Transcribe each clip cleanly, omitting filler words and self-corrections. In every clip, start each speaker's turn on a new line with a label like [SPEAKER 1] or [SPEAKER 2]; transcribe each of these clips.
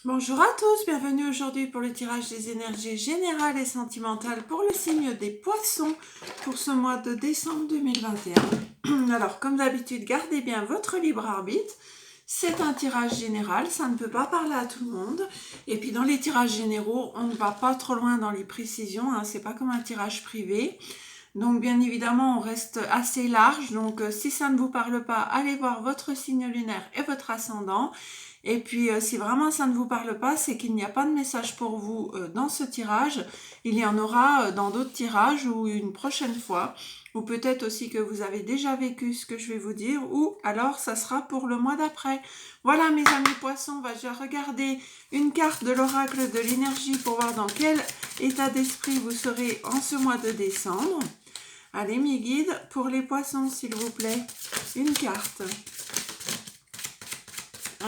[SPEAKER 1] Bonjour à tous, bienvenue aujourd'hui pour le tirage des énergies générales et sentimentales pour le signe des poissons pour ce mois de décembre 2021. Alors, comme d'habitude, gardez bien votre libre arbitre. C'est un tirage général, ça ne peut pas parler à tout le monde. Et puis dans les tirages généraux, on ne va pas trop loin dans les précisions, c'est pas comme un tirage privé. Donc bien évidemment, on reste assez large. Donc si ça ne vous parle pas, allez voir votre signe lunaire et votre ascendant. Et puis si vraiment ça ne vous parle pas, c'est qu'il n'y a pas de message pour vous dans ce tirage. Il y en aura dans d'autres tirages ou une prochaine fois. Ou peut-être aussi que vous avez déjà vécu ce que je vais vous dire. Ou alors ça sera pour le mois d'après. Voilà mes amis poissons, on va déjà regarder une carte de l'oracle de l'énergie pour voir dans quel état d'esprit vous serez en ce mois de décembre. Allez mes guides, pour les poissons s'il vous plaît, une carte.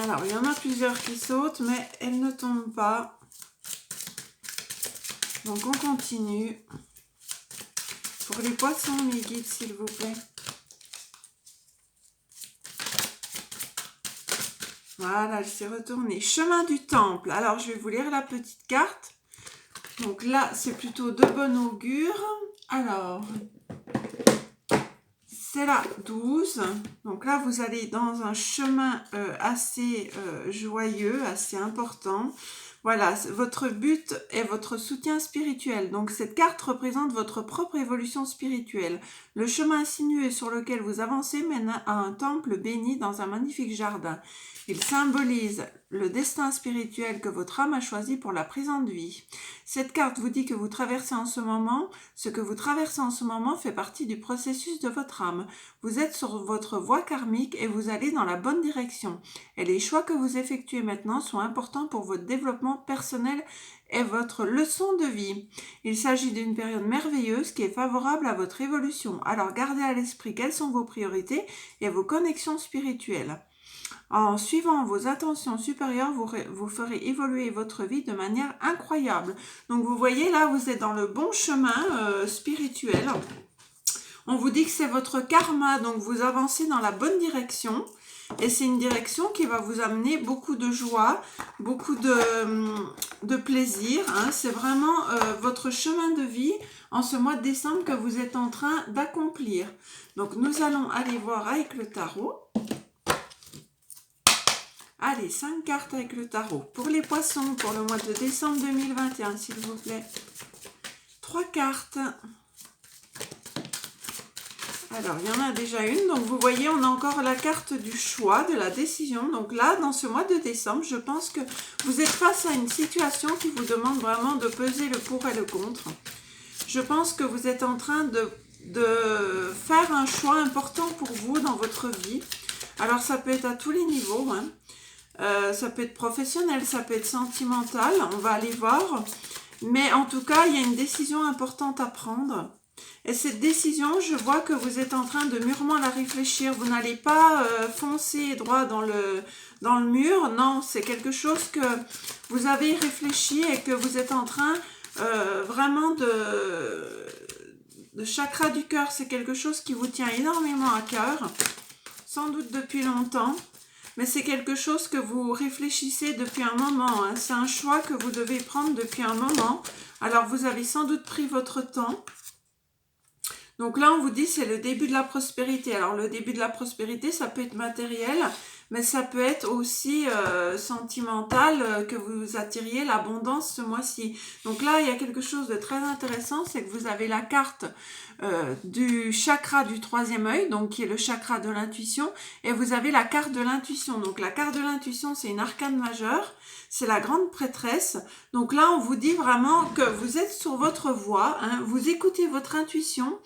[SPEAKER 1] Alors, il y en a plusieurs qui sautent, mais elles ne tombent pas. Donc, on continue. Pour les poissons, mes guides, s'il vous plaît. Voilà, elle s'est retournée. Chemin du temple. Alors, je vais vous lire la petite carte. Donc là, c'est plutôt de bon augure. Alors, c'est la 12. Donc là, vous allez dans un chemin assez joyeux, assez important. Voilà, votre but est votre soutien spirituel. Donc cette carte représente votre propre évolution spirituelle. Le chemin sinueux sur lequel vous avancez mène à un temple béni dans un magnifique jardin. Il symbolise le destin spirituel que votre âme a choisi pour la présente vie. Cette carte vous dit que vous traversez en ce moment, ce que vous traversez en ce moment fait partie du processus de votre âme. Vous êtes sur votre voie karmique et vous allez dans la bonne direction. Et les choix que vous effectuez maintenant sont importants pour votre développement personnel et votre leçon de vie. Il s'agit d'une période merveilleuse qui est favorable à votre évolution. Alors gardez à l'esprit quelles sont vos priorités et vos connexions spirituelles. En suivant vos intentions supérieures, vous ferez évoluer votre vie de manière incroyable. Donc vous voyez là, vous êtes dans le bon chemin spirituel. On vous dit que c'est votre karma, donc vous avancez dans la bonne direction. Et c'est une direction qui va vous amener beaucoup de joie, beaucoup de plaisir. C'est vraiment votre chemin de vie en ce mois de décembre que vous êtes en train d'accomplir. Donc nous allons aller voir avec le tarot. Allez, 5 cartes avec le tarot. Pour les poissons, pour le mois de décembre 2021, s'il vous plaît. 3 cartes. Alors, il y en a déjà une. Donc, vous voyez, on a encore la carte du choix, de la décision. Donc là, dans ce mois de décembre, je pense que vous êtes face à une situation qui vous demande vraiment de peser le pour et le contre. Je pense que vous êtes en train de faire un choix important pour vous dans votre vie. Alors, ça peut être à tous les niveaux, ça peut être professionnel, ça peut être sentimental, on va aller voir. Mais en tout cas, il y a une décision importante à prendre. Et cette décision, je vois que vous êtes en train de mûrement la réfléchir. Vous n'allez pas foncer droit dans le mur. Non, c'est quelque chose que vous avez réfléchi et que vous êtes en train vraiment de chakra du cœur. C'est quelque chose qui vous tient énormément à cœur, sans doute depuis longtemps. Mais c'est quelque chose que vous réfléchissez depuis un moment. C'est un choix que vous devez prendre depuis un moment. Alors, vous avez sans doute pris votre temps. Donc là, on vous dit c'est le début de la prospérité. Alors, le début de la prospérité, ça peut être matériel, mais ça peut être aussi sentimental, que vous attiriez l'abondance ce mois-ci. Donc là, il y a quelque chose de très intéressant, c'est que vous avez la carte du chakra du troisième œil, donc qui est le chakra de l'intuition, et vous avez la carte de l'intuition. Donc la carte de l'intuition, c'est une arcane majeure, c'est la grande prêtresse. Donc là, on vous dit vraiment que vous êtes sur votre voie, vous écoutez votre intuition,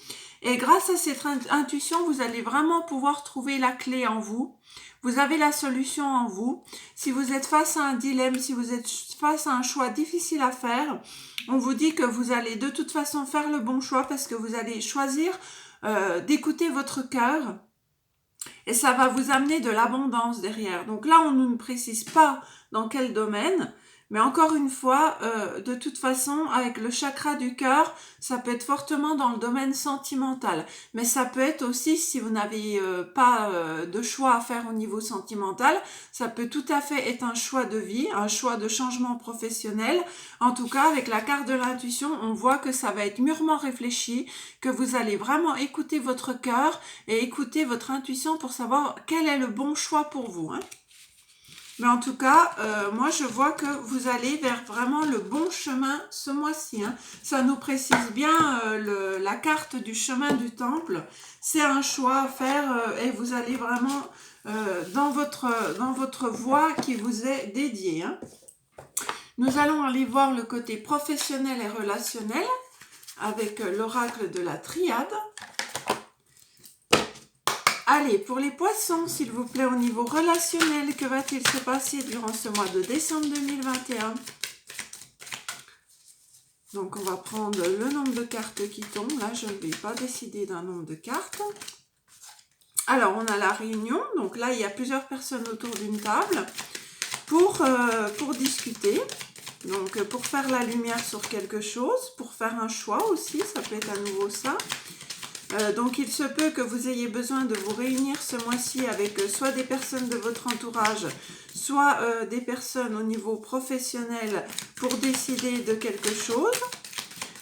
[SPEAKER 1] et grâce à cette intuition, vous allez vraiment pouvoir trouver la clé en vous. Vous avez la solution en vous. Si vous êtes face à un dilemme, si vous êtes face à un choix difficile à faire, on vous dit que vous allez de toute façon faire le bon choix parce que vous allez choisir d'écouter votre cœur et ça va vous amener de l'abondance derrière. Donc là, on ne précise pas dans quel domaine, Mais encore une fois, de toute façon, avec le chakra du cœur, ça peut être fortement dans le domaine sentimental. Mais ça peut être aussi, si vous n'avez pas de choix à faire au niveau sentimental, ça peut tout à fait être un choix de vie, un choix de changement professionnel. En tout cas, avec la carte de l'intuition, on voit que ça va être mûrement réfléchi, que vous allez vraiment écouter votre cœur et écouter votre intuition pour savoir quel est le bon choix pour vous, hein. Mais en tout cas, moi je vois que vous allez vers vraiment le bon chemin ce mois-ci, hein. Ça nous précise bien la carte du chemin du temple. C'est un choix à faire et vous allez vraiment dans votre voie qui vous est dédiée, hein. Nous allons aller voir le côté professionnel et relationnel avec l'oracle de la triade. Allez, pour les poissons, s'il vous plaît, au niveau relationnel, que va-t-il se passer durant ce mois de décembre 2021? Donc, on va prendre le nombre de cartes qui tombent. Là, je ne vais pas décider d'un nombre de cartes. Alors, on a la réunion. Donc là, il y a plusieurs personnes autour d'une table pour discuter. Donc, pour faire la lumière sur quelque chose, pour faire un choix aussi, ça peut être à nouveau ça. Donc il se peut que vous ayez besoin de vous réunir ce mois-ci avec soit des personnes de votre entourage, soit des personnes au niveau professionnel pour décider de quelque chose.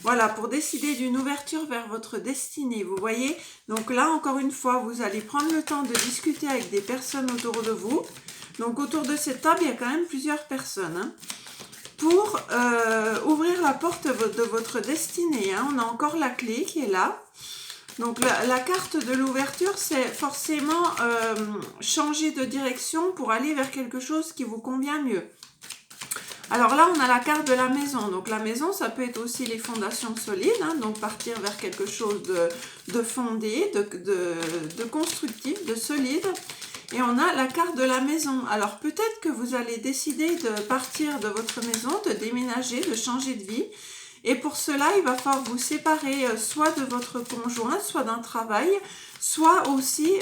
[SPEAKER 1] Voilà, pour décider d'une ouverture vers votre destinée, vous voyez. Donc là, encore une fois, vous allez prendre le temps de discuter avec des personnes autour de vous. Donc autour de cette table, il y a quand même plusieurs personnes, hein, pour ouvrir la porte de votre destinée, hein. On a encore la clé qui est là. Donc la carte de l'ouverture, c'est forcément changer de direction pour aller vers quelque chose qui vous convient mieux. Alors là, on a la carte de la maison. Donc la maison, ça peut être aussi les fondations solides, hein, donc partir vers quelque chose de fondé, de constructif, de solide. Et on a la carte de la maison. Alors peut-être que vous allez décider de partir de votre maison, de déménager, de changer de vie. Et pour cela, il va falloir vous séparer soit de votre conjoint, soit d'un travail, soit aussi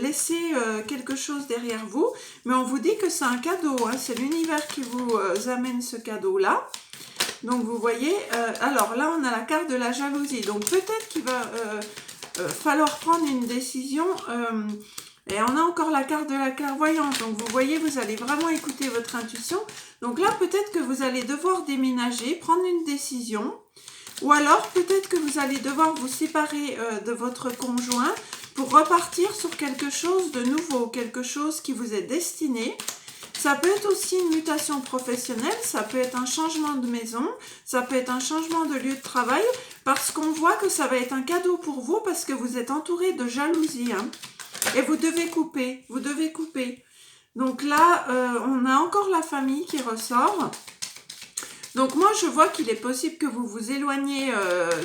[SPEAKER 1] laisser quelque chose derrière vous. Mais on vous dit que c'est un cadeau, hein, c'est l'univers qui vous amène ce cadeau-là. Donc vous voyez, alors là on a la carte de la jalousie. Donc peut-être qu'il va falloir prendre une décision. Et on a encore la carte de la clairvoyance. Donc vous voyez, vous allez vraiment écouter votre intuition. Donc là, peut-être que vous allez devoir déménager, prendre une décision. Ou alors, peut-être que vous allez devoir vous séparer de votre conjoint pour repartir sur quelque chose de nouveau, quelque chose qui vous est destiné. Ça peut être aussi une mutation professionnelle, ça peut être un changement de maison, ça peut être un changement de lieu de travail, parce qu'on voit que ça va être un cadeau pour vous, parce que vous êtes entouré de jalousie, hein. Et vous devez couper, vous devez couper. Donc là, on a encore la famille qui ressort. Donc moi, je vois qu'il est possible que vous vous éloigniez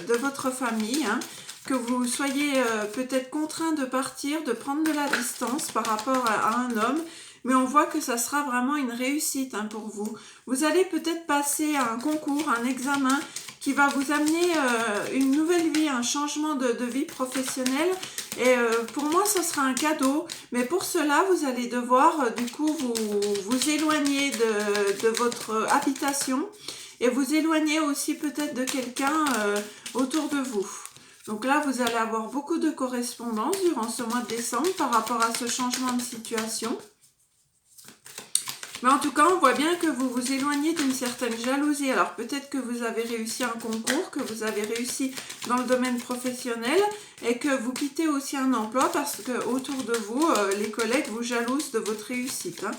[SPEAKER 1] de votre famille, hein, que vous soyez peut-être contraint de partir, de prendre de la distance par rapport à un homme. Mais on voit que ça sera vraiment une réussite, hein, pour vous. Vous allez peut-être passer à un concours, un examen qui va vous amener une nouvelle vie, un changement de vie professionnelle. Et pour moi, ça sera un cadeau. Mais pour cela, vous allez devoir du coup vous éloigner de votre habitation et vous éloigner aussi peut-être de quelqu'un autour de vous. Donc là, vous allez avoir beaucoup de correspondances durant ce mois de décembre par rapport à ce changement de situation. Mais en tout cas, on voit bien que vous vous éloignez d'une certaine jalousie. Alors peut-être que vous avez réussi un concours, que vous avez réussi dans le domaine professionnel et que vous quittez aussi un emploi parce que autour de vous, les collègues vous jalousent de votre réussite, hein.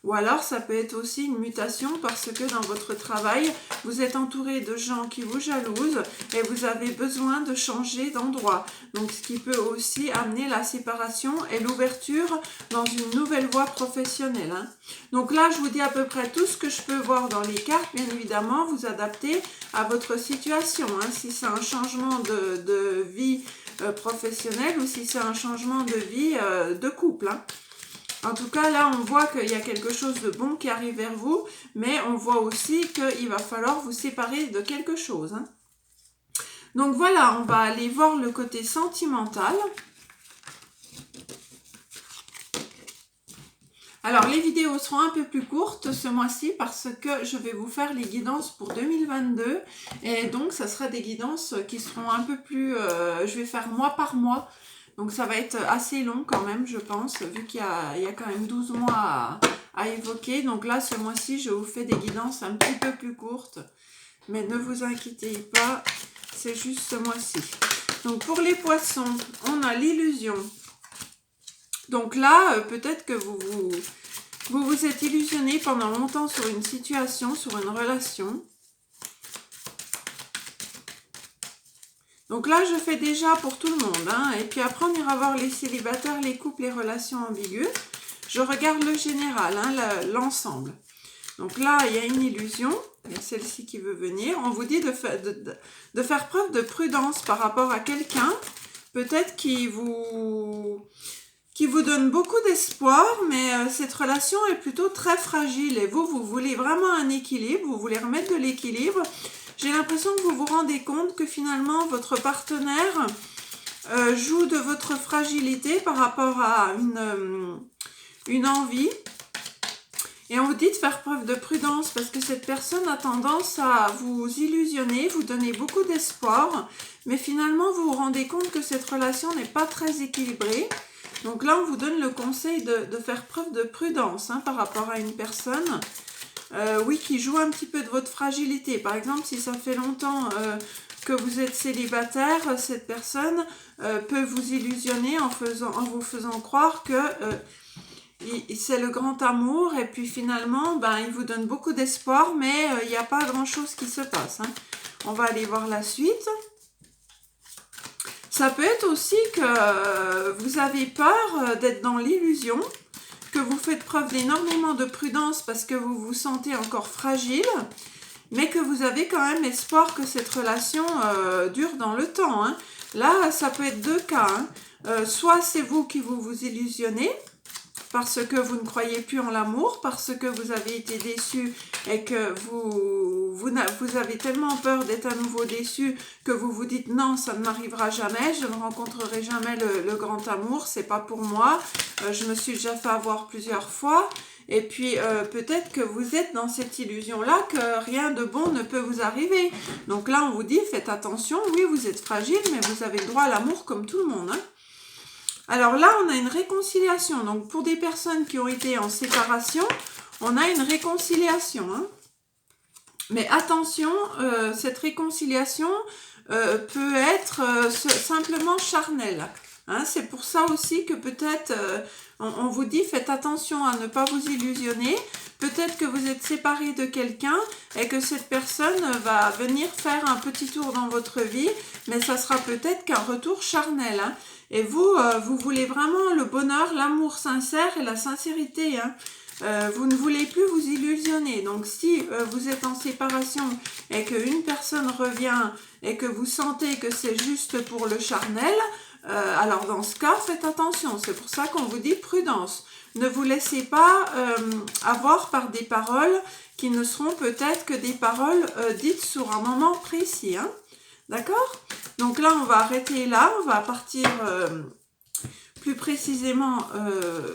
[SPEAKER 1] Ou alors ça peut être aussi une mutation parce que dans votre travail, vous êtes entouré de gens qui vous jalousent et vous avez besoin de changer d'endroit. Donc ce qui peut aussi amener la séparation et l'ouverture dans une nouvelle voie professionnelle, hein. Donc là, je vous dis à peu près tout ce que je peux voir dans les cartes. Bien évidemment, vous adaptez à votre situation, hein, si c'est un changement de vie professionnelle ou si c'est un changement de vie de couple, hein. En tout cas, là, on voit qu'il y a quelque chose de bon qui arrive vers vous, mais on voit aussi qu'il va falloir vous séparer de quelque chose, hein. Donc voilà, on va aller voir le côté sentimental. Alors, les vidéos seront un peu plus courtes ce mois-ci parce que je vais vous faire les guidances pour 2022 et donc ça sera des guidances qui seront un peu plus... je vais faire mois par mois, donc ça va être assez long quand même, je pense, vu qu'il y a quand même 12 mois à évoquer. Donc là, ce mois-ci, je vous fais des guidances un petit peu plus courtes, mais ne vous inquiétez pas, c'est juste ce mois-ci. Donc pour les poissons, on a l'illusion. Donc là, peut-être que vous êtes illusionné pendant longtemps sur une situation, sur une relation. Donc là, je fais déjà pour tout le monde, hein. Et puis après, on ira voir les célibataires, les couples, les relations ambiguës. Je regarde le général, hein, l'ensemble. Donc là, il y a une illusion. Il y a celle-ci qui veut venir. On vous dit de faire preuve de prudence par rapport à quelqu'un, peut-être qui vous donne beaucoup d'espoir, mais cette relation est plutôt très fragile. Et vous voulez vraiment un équilibre, vous voulez remettre de l'équilibre. J'ai l'impression que vous vous rendez compte que finalement, votre partenaire joue de votre fragilité par rapport à une envie. Et on vous dit de faire preuve de prudence parce que cette personne a tendance à vous illusionner, vous donner beaucoup d'espoir. Mais finalement, vous vous rendez compte que cette relation n'est pas très équilibrée. Donc là, on vous donne le conseil de faire preuve de prudence, hein, par rapport à une personne, oui, qui joue un petit peu de votre fragilité. Par exemple, si ça fait longtemps que vous êtes célibataire, cette personne peut vous illusionner en vous faisant croire que c'est le grand amour. Et puis finalement, il vous donne beaucoup d'espoir, mais il n'y a pas grand-chose qui se passe, hein. On va aller voir la suite. Ça peut être aussi que vous avez peur d'être dans l'illusion, que vous faites preuve d'énormément de prudence parce que vous vous sentez encore fragile, mais que vous avez quand même espoir que cette relation dure dans le temps, hein. Là, ça peut être deux cas, hein. Soit c'est vous qui vous illusionnez, parce que vous ne croyez plus en l'amour, parce que vous avez été déçu et que vous avez tellement peur d'être à nouveau déçu que vous vous dites non, ça ne m'arrivera jamais, je ne rencontrerai jamais le grand amour, c'est pas pour moi, je me suis déjà fait avoir plusieurs fois. Et puis peut-être que vous êtes dans cette illusion-là que rien de bon ne peut vous arriver. Donc là, on vous dit faites attention, oui, vous êtes fragile, mais vous avez le droit à l'amour comme tout le monde, hein. Alors là, on a une réconciliation. Donc, pour des personnes qui ont été en séparation, on a une réconciliation, hein. Mais attention, cette réconciliation peut être simplement charnelle, hein. C'est pour ça aussi que peut-être, on vous dit, faites attention à ne pas vous illusionner. Peut-être que vous êtes séparé de quelqu'un et que cette personne va venir faire un petit tour dans votre vie, mais ça sera peut-être qu'un retour charnel, hein. Et vous voulez vraiment le bonheur, l'amour sincère et la sincérité, hein. Vous ne voulez plus vous illusionner. Donc si vous êtes en séparation et qu'une personne revient et que vous sentez que c'est juste pour le charnel, alors dans ce cas, faites attention. C'est pour ça qu'on vous dit prudence. Ne vous laissez pas avoir par des paroles qui ne seront peut-être que des paroles dites sur un moment précis, hein. D'accord? Donc là, on va arrêter là. On va partir plus précisément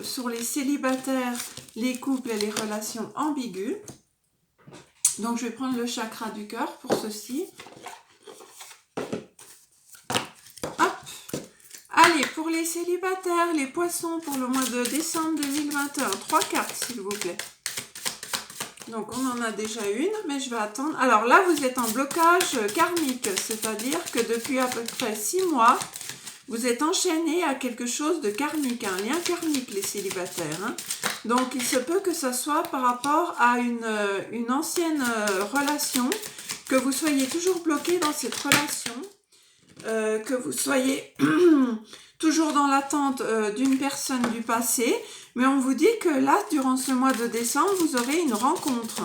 [SPEAKER 1] sur les célibataires, les couples et les relations ambiguës. Donc, je vais prendre le chakra du cœur pour ceci. Hop! Allez, pour les célibataires, les poissons pour le mois de décembre 2021. 3 cartes, s'il vous plaît. Donc, on en a déjà une, mais je vais attendre. Alors là, vous êtes en blocage karmique, c'est-à-dire que depuis à peu près 6 mois, vous êtes enchaîné à quelque chose de karmique, un lien karmique, les célibataires, hein. Donc, il se peut que ça soit par rapport à une ancienne relation, que vous soyez toujours bloqué dans cette relation, que vous soyez toujours dans l'attente d'une personne du passé. Mais on vous dit que là, durant ce mois de décembre, vous aurez une rencontre,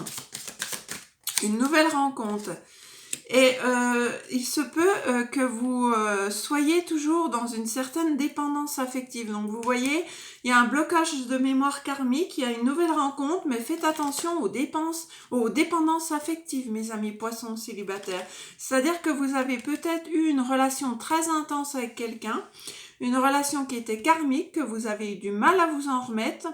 [SPEAKER 1] une nouvelle rencontre. Et il se peut que vous soyez toujours dans une certaine dépendance affective. Donc vous voyez, il y a un blocage de mémoire karmique, il y a une nouvelle rencontre, mais faites attention aux dépendances affectives, mes amis poissons célibataires. C'est-à-dire que vous avez peut-être eu une relation très intense avec quelqu'un, une relation qui était karmique, que vous avez eu du mal à vous en remettre,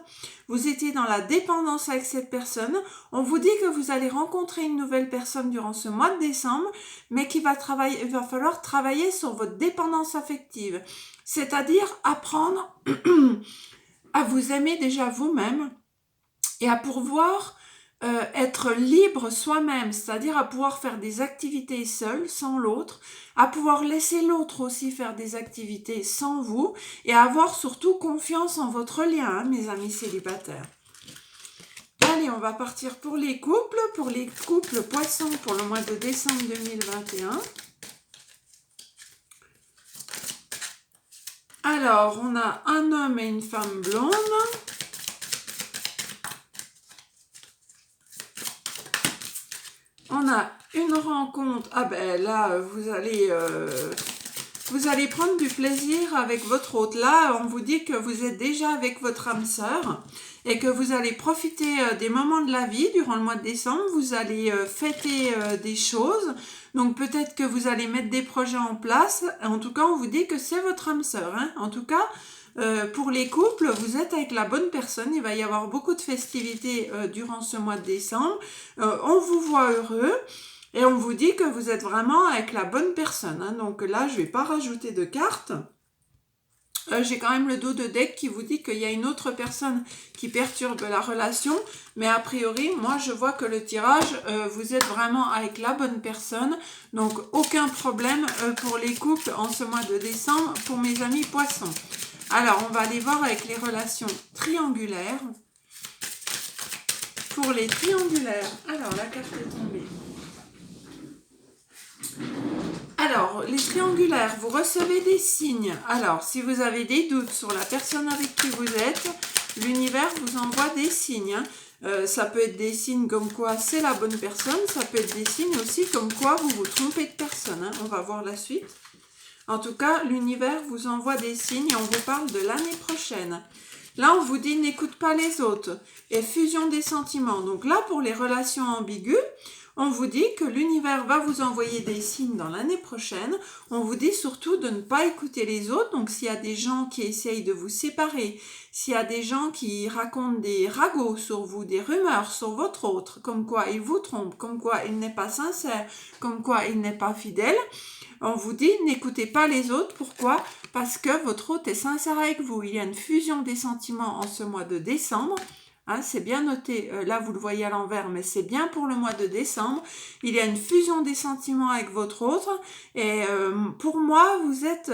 [SPEAKER 1] vous étiez dans la dépendance avec cette personne, on vous dit que vous allez rencontrer une nouvelle personne durant ce mois de décembre, mais il va falloir travailler sur votre dépendance affective, c'est-à-dire apprendre à vous aimer déjà vous-même et à pouvoir être libre soi-même, c'est-à-dire à pouvoir faire des activités seul, sans l'autre, à pouvoir laisser l'autre aussi faire des activités sans vous, et à avoir surtout confiance en votre lien, hein, mes amis célibataires. Allez, on va partir pour les couples poissons pour le mois de décembre 2021. Alors, on a un homme et une femme blonde. On a une rencontre, ah ben là, vous allez prendre du plaisir avec votre hôte. Là, on vous dit que vous êtes déjà avec votre âme sœur et que vous allez profiter des moments de la vie durant le mois de décembre. Vous allez fêter des choses. Donc peut-être que vous allez mettre des projets en place. En tout cas, on vous dit que c'est votre âme sœur, hein. En tout cas, pour les couples, vous êtes avec la bonne personne. Il va y avoir beaucoup de festivités durant ce mois de décembre. On vous voit heureux. Et on vous dit que vous êtes vraiment avec la bonne personne, hein. Donc là, je ne vais pas rajouter de cartes. J'ai quand même le dos de deck qui vous dit qu'il y a une autre personne qui perturbe la relation. Mais a priori, moi, je vois que le tirage, vous êtes vraiment avec la bonne personne. Donc, aucun problème pour les couples en ce mois de décembre pour mes amis poissons. Alors, on va aller voir avec les relations triangulaires. Pour les triangulaires, alors la carte est tombée. Alors, les triangulaires, vous recevez des signes. Alors, si vous avez des doutes sur la personne avec qui vous êtes, l'univers vous envoie des signes. Ça peut être des signes comme quoi c'est la bonne personne. Ça peut être des signes aussi comme quoi vous vous trompez de personne, hein. On va voir la suite. En tout cas, l'univers vous envoie des signes et on vous parle de l'année prochaine. Là, on vous dit n'écoute pas les autres et fusion des sentiments. Donc là, pour les relations ambiguës, on vous dit que l'univers va vous envoyer des signes dans l'année prochaine. On vous dit surtout de ne pas écouter les autres. Donc s'il y a des gens qui essayent de vous séparer, s'il y a des gens qui racontent des ragots sur vous, des rumeurs sur votre autre, comme quoi il vous trompe, comme quoi il n'est pas sincère, comme quoi il n'est pas fidèle, on vous dit n'écoutez pas les autres. Pourquoi ? Parce que votre hôte est sincère avec vous. Il y a une fusion des sentiments en ce mois de décembre. Hein, c'est bien noté, là vous le voyez à l'envers, mais c'est bien pour le mois de décembre. Il y a une fusion des sentiments avec votre autre. Et pour moi, vous êtes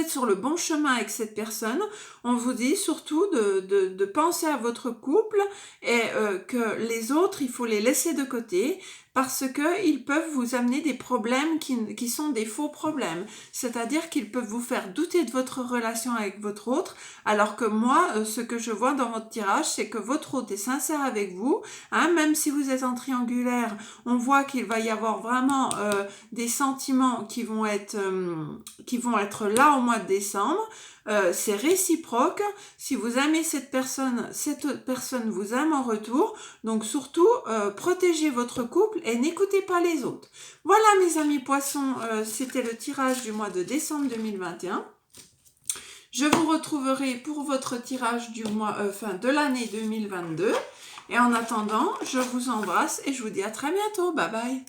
[SPEAKER 1] sur le bon chemin avec cette personne. On vous dit surtout de penser à votre couple et que les autres, il faut les laisser de côté parce qu'ils peuvent vous amener des problèmes qui sont des faux problèmes. C'est-à-dire qu'ils peuvent vous faire douter de votre relation avec votre autre, alors que moi, ce que je vois dans votre tirage, c'est que votre autre est sincère avec vous. Hein, même si vous êtes en triangulaire, on voit qu'il va y avoir vraiment des sentiments qui vont être là au mois de décembre. C'est réciproque. Si vous aimez cette personne vous aime en retour. Donc surtout, protégez votre couple et n'écoutez pas les autres. Voilà mes amis poissons, c'était le tirage du mois de décembre 2021. Je vous retrouverai pour votre tirage du mois, de l'année 2022. Et en attendant, je vous embrasse et je vous dis à très bientôt. Bye bye.